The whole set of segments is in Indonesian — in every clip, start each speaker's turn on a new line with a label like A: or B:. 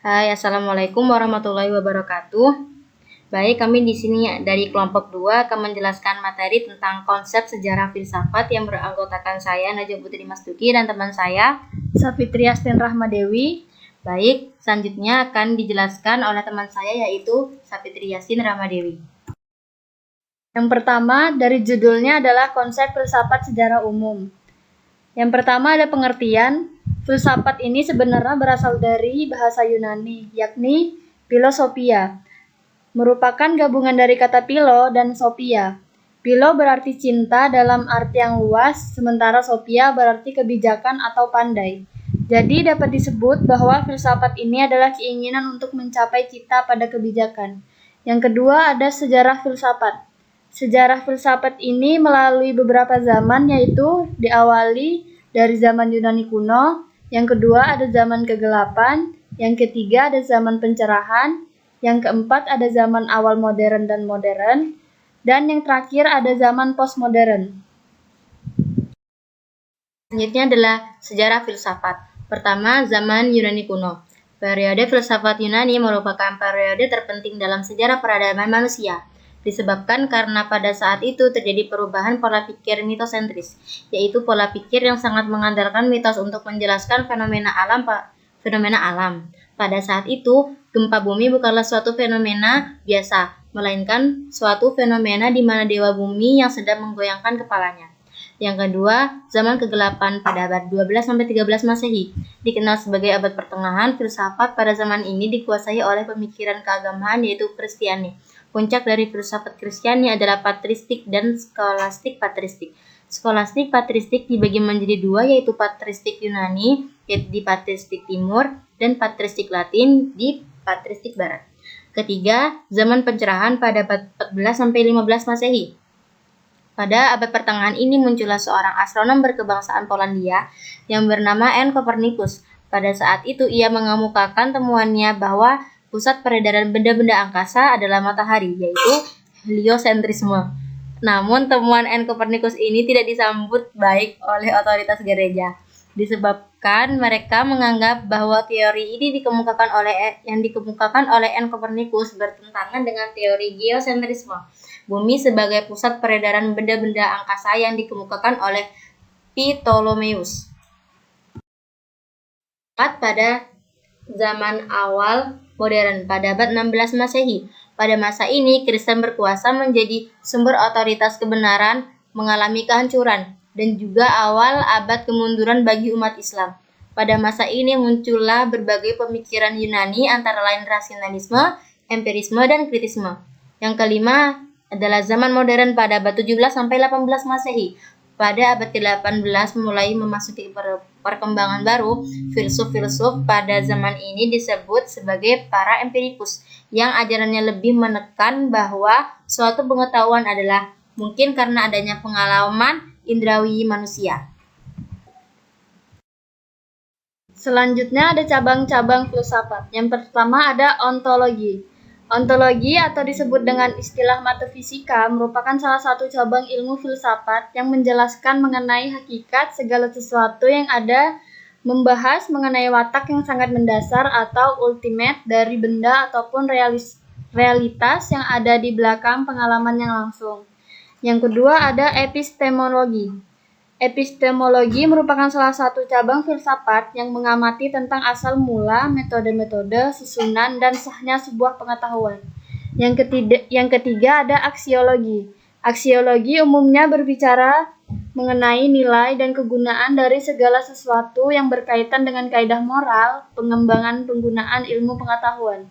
A: Hai, Assalamualaikum warahmatullahi wabarakatuh. Baik, kami di sini dari kelompok 2 akan menjelaskan materi tentang konsep sejarah filsafat yang beranggotakan saya, Najwa Putri Mastuki, dan teman saya, Safitri Asten Rahmadewi. Baik, selanjutnya akan dijelaskan oleh teman saya yaitu Safitri Yasin Rahmadewi. Yang pertama, dari judulnya adalah konsep filsafat sejarah umum. Yang pertama ada pengertian. Filsafat ini sebenarnya berasal dari bahasa Yunani, yakni philosophia. Merupakan gabungan dari kata philo dan sophia. Philo berarti cinta dalam arti yang luas, sementara sophia berarti kebijakan atau pandai. Jadi dapat disebut bahwa filsafat ini adalah keinginan untuk mencapai cita pada kebijakan. Yang kedua ada sejarah filsafat. Sejarah filsafat ini melalui beberapa zaman, yaitu diawali dari zaman Yunani kuno, yang kedua ada zaman kegelapan, yang ketiga ada zaman pencerahan, yang keempat ada zaman awal modern dan modern, dan yang terakhir ada zaman postmodern. Selanjutnya adalah sejarah filsafat. Pertama, zaman Yunani kuno. Periode filsafat Yunani merupakan periode terpenting dalam sejarah peradaban manusia, disebabkan karena pada saat itu terjadi perubahan pola pikir mitosentris, yaitu pola pikir yang sangat mengandalkan mitos untuk menjelaskan fenomena alam. Pada saat itu, gempa bumi bukanlah suatu fenomena biasa, melainkan suatu fenomena di mana dewa bumi yang sedang menggoyangkan kepalanya. Yang kedua, zaman kegelapan pada abad 12-13 Masehi. Dikenal sebagai abad pertengahan, filsafat pada zaman ini dikuasai oleh pemikiran keagamaan yaitu Kristiani. Puncak dari filsafat Kristiani adalah patristik dan skolastik patristik. Skolastik patristik dibagi menjadi dua, yaitu patristik Yunani, yaitu di patristik timur, dan patristik Latin di patristik barat. Ketiga, zaman pencerahan pada abad 14-15 Masehi. Pada abad pertengahan ini muncullah seorang astronom berkebangsaan Polandia yang bernama N. Copernicus. Pada saat itu ia mengemukakan temuannya bahwa pusat peredaran benda-benda angkasa adalah matahari, yaitu heliosentrisme. Namun temuan N. Copernicus ini tidak disambut baik oleh otoritas gereja, disebabkan mereka menganggap bahwa teori ini dikemukakan oleh N. Copernicus bertentangan dengan teori geosentrisme, bumi sebagai pusat peredaran benda-benda angkasa yang dikemukakan oleh Ptolemeus. Pada zaman awal modern pada abad 16 Masehi. Pada masa ini, Kristen berkuasa menjadi sumber otoritas kebenaran, mengalami kehancuran, dan juga awal abad kemunduran bagi umat Islam. Pada masa ini muncullah berbagai pemikiran Yunani antara lain rasionalisme, empirisme, dan kritisme. Yang kelima adalah zaman modern pada abad 17-18 Masehi. Pada abad ke-18 mulai memasuki perkembangan baru. Filsuf-filsuf pada zaman ini disebut sebagai para empirikus, yang ajarannya lebih menekan bahwa suatu pengetahuan adalah mungkin karena adanya pengalaman indrawi manusia. Selanjutnya ada cabang-cabang filsafat. Yang pertama ada ontologi. Ontologi atau disebut dengan istilah metafisika merupakan salah satu cabang ilmu filsafat yang menjelaskan mengenai hakikat segala sesuatu yang ada, membahas mengenai watak yang sangat mendasar atau ultimate dari benda ataupun realitas yang ada di belakang pengalaman yang langsung. Yang kedua ada epistemologi. Epistemologi merupakan salah satu cabang filsafat yang mengamati tentang asal mula, metode-metode, susunan, dan sahnya sebuah pengetahuan. Yang ketiga ada aksiologi. Aksiologi umumnya berbicara mengenai nilai dan kegunaan dari segala sesuatu yang berkaitan dengan kaidah moral, pengembangan penggunaan ilmu pengetahuan.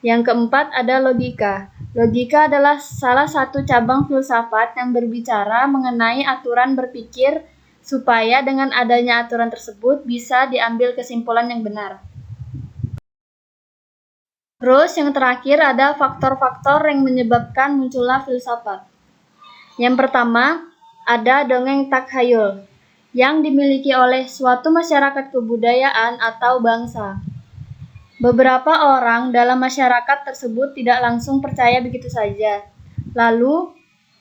A: Yang keempat ada logika. Logika adalah salah satu cabang filsafat yang berbicara mengenai aturan berpikir supaya dengan adanya aturan tersebut bisa diambil kesimpulan yang benar. Terus yang terakhir ada faktor-faktor yang menyebabkan munculnya filsafat. Yang pertama ada dongeng takhayul yang dimiliki oleh suatu masyarakat kebudayaan atau bangsa. Beberapa orang dalam masyarakat tersebut tidak langsung percaya begitu saja. Lalu,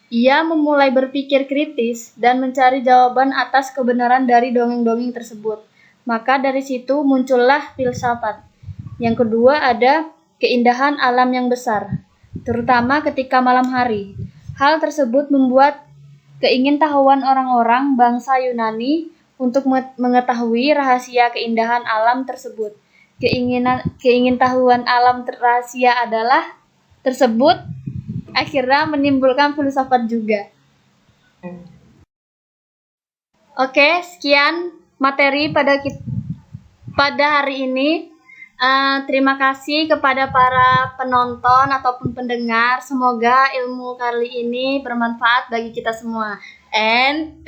A: ia memulai berpikir kritis dan mencari jawaban atas kebenaran dari dongeng-dongeng tersebut. Maka dari situ muncullah filsafat.
B: Yang kedua ada keindahan alam yang besar, terutama ketika malam hari. Hal tersebut membuat keingintahuan orang-orang bangsa Yunani untuk mengetahui rahasia keindahan alam tersebut. Keingintahuan alam rahasia tersebut akhirnya menimbulkan filsafat juga. Oke, sekian materi pada hari ini. Terima kasih kepada para penonton ataupun pendengar. Semoga ilmu kali ini bermanfaat bagi kita semua. And